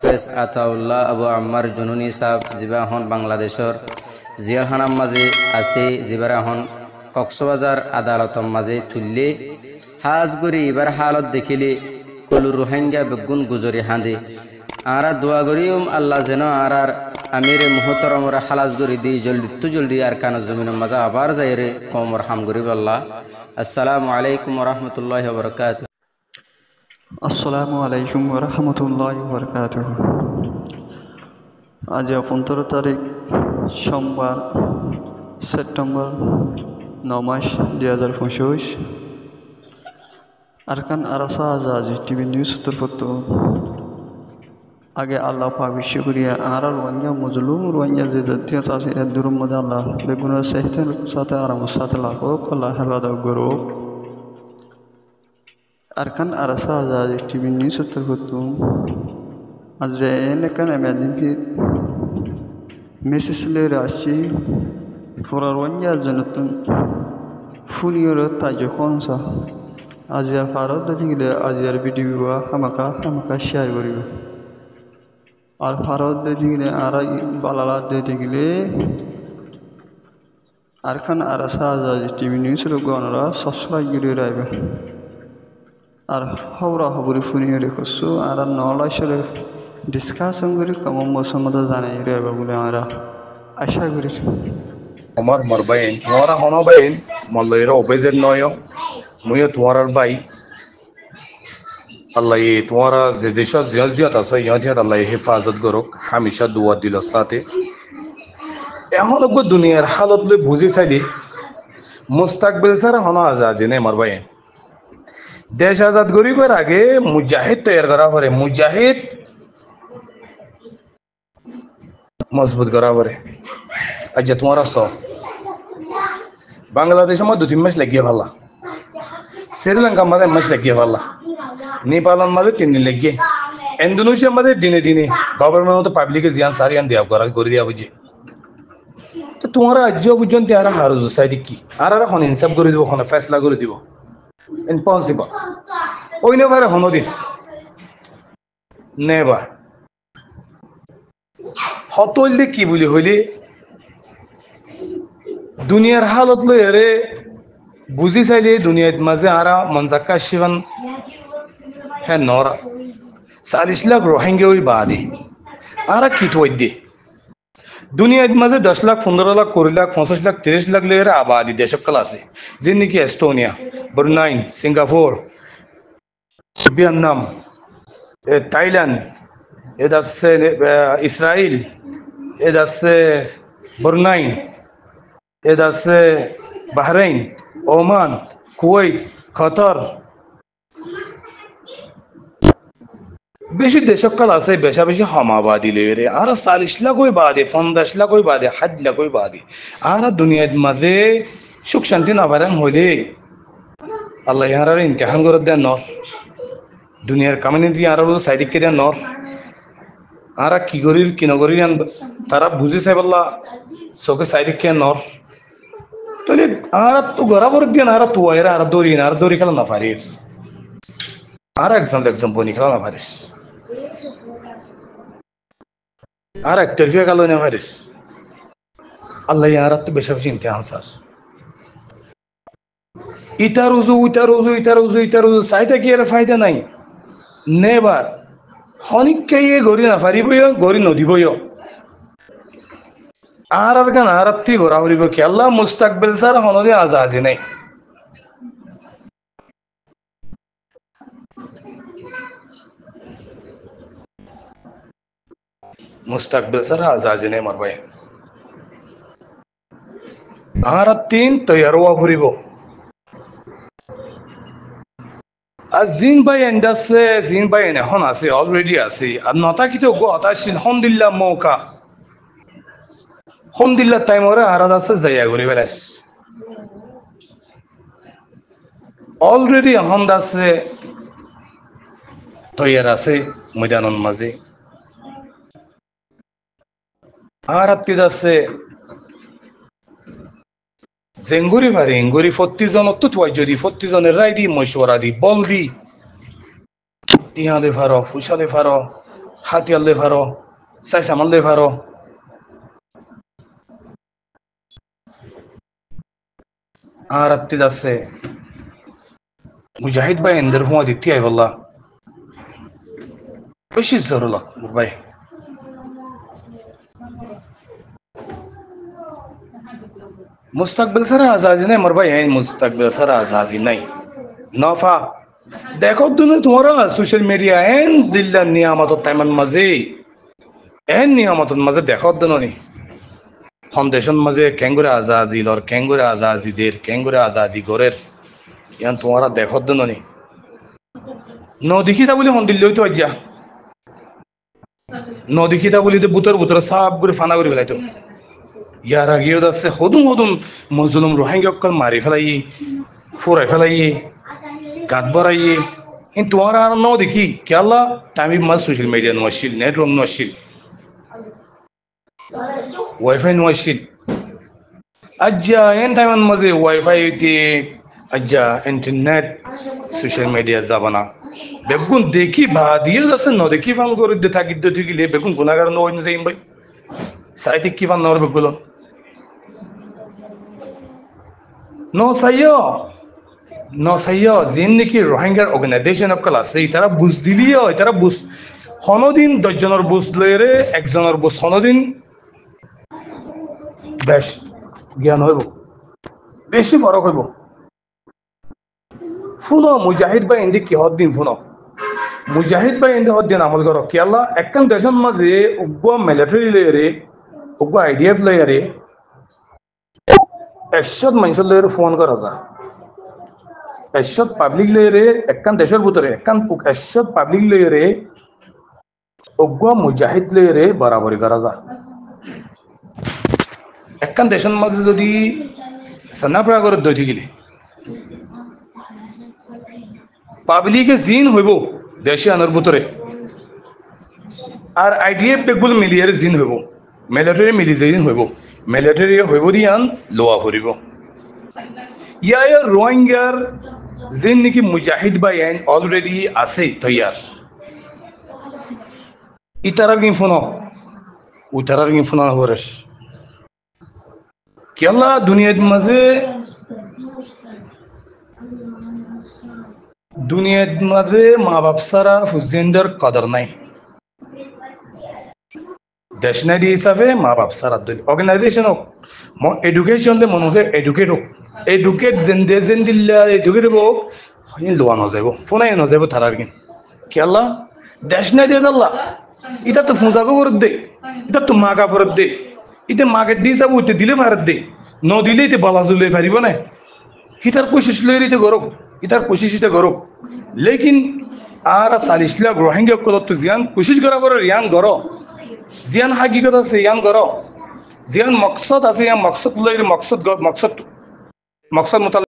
হাফেজ আতাউল্লাহ আবু আম্মার জুনুনি সাহেব যিবা এখন বাংলাদেশর জিয়াখানার মাঝে আছে, যিবাৰ এখন কক্সবাজার আদালতর মাঝে তুললে হাজ করি এবার হালত দেখিলে কলু রোহিঙ্গা বেগুন গুজরি হাঁদে আরা দোয়া করিম আল্লাহ যেন আর আমিরে মুহতরমরা খালাস করি দিই জলদি আর কান জমিনের মাঝে আবার যাই রে কমর হাম করিব আল্লাহ। আসসালামু আলাইকুম রহমতুল্লাহ বরকাত। আসসালামু আলাইকুম রহমতুল্লাহি ওয়া বারাকাতুহু। আজ 15 তারিখ সোমবার, সেপ্টেম্বর 9 মাস 2025। আরকান আরাসা আজাজি টিভি নিউজ উত্তরপত্র আগে আল্লাহ পাক শুকরিয়া আর রোহিঙ্গা মজলুম রোহিঙ্গা যে জাতীয় আছে এর দূর মধ্যে আল্লাহ বেগুনের সেহতের সাথে আরামের সাথে লাখো আল্লাহ হেফাজত করো। আরকান আরাসা আজাজি টিভি নিউজ উত্তরপত্র আজ এনেকান এমার্জেন্সি মেসেজ লে আসছি ফোরা রোহিঙ্গা জনতুন ফুনিয়র তাজখন সা আজিয়া ফারত দিলে আজিয়ার ভিডিও হামাকা শেয়ার করিব আর ফারত দিলে আর বালালা দিলে আরকান আরাসা আজাজি টিভি নিউজের গণরা সাবস্ক্রাইব করে রাখবে আর হবরা হবরি ফুনিয়ে রেখছো আর নলাইসরে ডিসকাশন করে কম মসমতা জানাই রাখবে বলে আমরা আশা করি। আমার মরবাইন তোমারা হনবাইন মল্লইরা অপেজের নয় মুই তোমার বাই আল্লাহ তোমারা যে দেশত জিয়াত আছে ইহত আল্লাহ হেফাজত করুক হামেশা দুয়া দিল সাথে। এখন দুনিয়ার হালত লৈ বুঝি চাইলি মুস্তাকবিল স্যার হন আজাদি নেই মরবাইন দেশ আজাদ করিবার আগে মুজাহিদ তৈরি করা পড়ে, মুজাহিদ মজবুত করা পড়ে। আচ্ছা তোমার সব বাংলাদেশের মধ্যে 2-3 মাস লাগিয়ে ভাল্লা, শ্রীলঙ্কার মাঝে মাস লাগিয়ে ভাল্লা, নেপালের মাঝে 3 দিন লাগিয়ে, ইন্দোনেশিয়ার মাঝে দিনে গভর্নমেন্ট তো পাবলিকে জিয়ান সারিয়ান দেওয়া করে দেওয়া বুঝি। তো তোমার আজ পর্যন্ত আর হারুজ চাই কি আর এখন ইনসাফ করে দিব, এখন ফেসলা করে দিব ইম্পসিবল ওই নেবার এখনো দিন নেবার হতইলে কি বলি হইলে দুনিয়ার হালত লই আরে বুঝি চাইলে দুনিয়ার মাঝে আর মনজাক্কা শিবান হ্যাঁ নরা 40 লাখ রোহিঙ্গা ওই বাদে আর কি থই দে দুনিয়ার মাঝে 10 লাখ 15 লাখ 20 লাখ 25 লাখ 30 লাখ লের আবাদি দেশকাল আছে যে নাকি Estonia, Brunei, Singapore, Vietnam, Thailand, এটা আছে ইসরায়েল, এটা আছে ব্রুনাই, এটা আছে বাহরাইন, ওমান, কুয়েত, কাতার, বেশি দেশকাল আছে বেশি হমাবাদী লেরে আর 40 লাখ ওই বাদে 50 লাখ ওই বাদে 7 লাখ ওই বাদে আর দুনিয়ার মাঝে সুখ শান্তি না পারেন হইলে আল্লাহ ইহার ইমতিহান করে দেন নর দুনিয়ার কামানি দিয়ে আর সাইদিককে দেন নর আর কি করির কি নগরী তারা বুঝি চাই বললা চোখে সাইদিককে নর তাহলে আর তো গড়াবর দিয়ে আর তো আর দৌড়ি খেলা না পারিস আর একজন বনি খেলা না পারিস আর একতরফিয়া গেল না পারিস আল্লাহ আর তো বেশি ইমতিহান স্যার ইটার উজু চাইতে কি আর ফায়দা নাই নেবার হনিককে গড়ি না পারিবই গড়ি নদিবই আর গান আর ঘোরা হরিব কি আল্লাহ মুস্তাকবিল স্যার হনদে আজাজি নাই মুস্তাকবিল স্যার আজাজি নাই মারবাই আর 3 তৈয়ার হওয়া ফুরিব আর জিন ভাই এখন আছে অলরেডি আছে আর নটা কিন্তু গতাসিন হমদিল্লা মৌকা হমদিল্লা টাইম ওরা আরাদ আছে যাইয়া ঘুরি বেলাস অলরেডি এখন আছে তৈয়ার আছে ময়দানের মাঝে আর আছে জেঙ্গুরি ভারি এঙ্গুরি 40 জন তো তুই যদি 40 জনের রায় দি মশওয়ারা দি বল দি টিহালে ফারো ফুসালে ফারো হাতিয়ার লই ফারো চাই সামান লই ফারো আর আত্মিদ আছে মুজাহিদ ভাই এন্দের হুয়া দিতে আই বললা বেশি জরুলা ভাই মুস্তাকবিল সারা আজাজি নাই মোর ভাই মুস্তাকবিল সারা আজাজি নাই নফা দেখো তুমি তোমারা সোশ্যাল মিডিয়া এন দিল্লা নিয়ামত টাইমান মাঝে এন নিয়ামতর মাঝে দেখো দনি ফাউন্ডেশন মাঝে কেঙ্গুরে আজাদি লর কেঙ্গুরে আজাদিদের কেঙ্গুরে আজাদি গরের ইয়ান তোমারা দেখো দনি নদিখিতা বলি হন দিল্লি হইতো আজ্ঞা নদিখিতা বলি যে বুতর বুতর সাপ করে ফানা করে ফেলাইতো ইয়ার আগেও আছে হদুম হদুম মজলুম রোহিঙ্গা মারি ফেলাই ফুরাই ফেলাই গাত বরাইয়ে কিন্তু তোমার আর ন দেখি কেলা টাইম মাস সোশ্যাল মিডিয়া নশিল নেটওয়ার্ক নশিল ওয়াইফাই নশিল আজ্জা এন টাইমান মাঝে ওয়াইফাই তে আজ্জা ইন্টারনেট সোশ্যাল মিডিয়া যাবানা বেগুন দেখি বা দিয়ে যাচ্ছে ন দেখি ফান করে দে থাকি দে ঠিকলে বেগুন গুনাগার ন হইন যাইম ভাই সাইতে কি ফান নর বেগুলো নসাইয় যিন নেকি রোহিঙ্গার অর্গানাইজেশন অকল আছে তারা বুঝ দিলিও তারা বুঝ হনদিন 10 জনের বুঝ লইরে একজনের বুঝ হনদিন বেশ জ্ঞান হইব বেশি ফরক হইব ফুনো মুজাহিদ ভাই এন্দি কি হদ্দিন ফুনো মুজাহিদ ভাই এন্দি হদ্দিন আমল করো কি আল্লাহ একখান দেশের মাঝে উগ্র মিলিটারি লইরে উগ্র আইডিএফ লইরে 100 মানুষ লইরে ফোন করা যা 100 পাবলিক লইরে একখান দেশের ভিতরে একখান 100 পাবলিক লইরে উগ্র মুজাহিদ লইরে বরাবরি করা যা একখান দেশের মাঝে যদি সান্নাপড়া করে দই থাকিলে পাবলিকে জিন হইব দেশে আনার ভিতরে আর আইডিএফ বেগুল মিলিয়ারে জিন হইব মিলিটারি মিলি জিন হইব মিলিটারি হইব দিয়ান লোয়া ফুরিব ইয়ার রোহিঙ্গার জিন নাকি মুজাহিদ বা আইন অলরেডি আছে তৈয়ার ইতারার গিন ফোন উতারার গিন ফোন হবরেশ কেলা দুনিয়ার মাঝে মা বাপ সারা হুজেন্দার কদর নাই দেশনারি হিসাবে মা বাপ সারা অর্গানাইজেশন হোক এডুকেশন মনে হয় এডুকেট যেন দিল্লা এডুকেট হোক লোয়া নযাব ফোনাই নযাব তারার কিন কেলা দেশ নাই দিয়ে দাল্লা এটা তো ফুঁজাকে করে দে এটা তো মাগা ফেরত দে এটা মাকে দিয়ে যাবো ওইটা দিলে ফেরত দে ন দিলেই তো বালা জুলে পারিব না ইতার কোশিশ লই রিতে গরক ইতার কোশিশ ইটা গরক লেকিন আর 40 লাখ রোহিঙ্গা কত জিয়ান কোশিশ করা করে রিয়ান গরো জিয়ান হাকিকত আছে ইয়ান গরো জিয়ান মকসদ আছে ইয়ান মকসদ লই মকসদ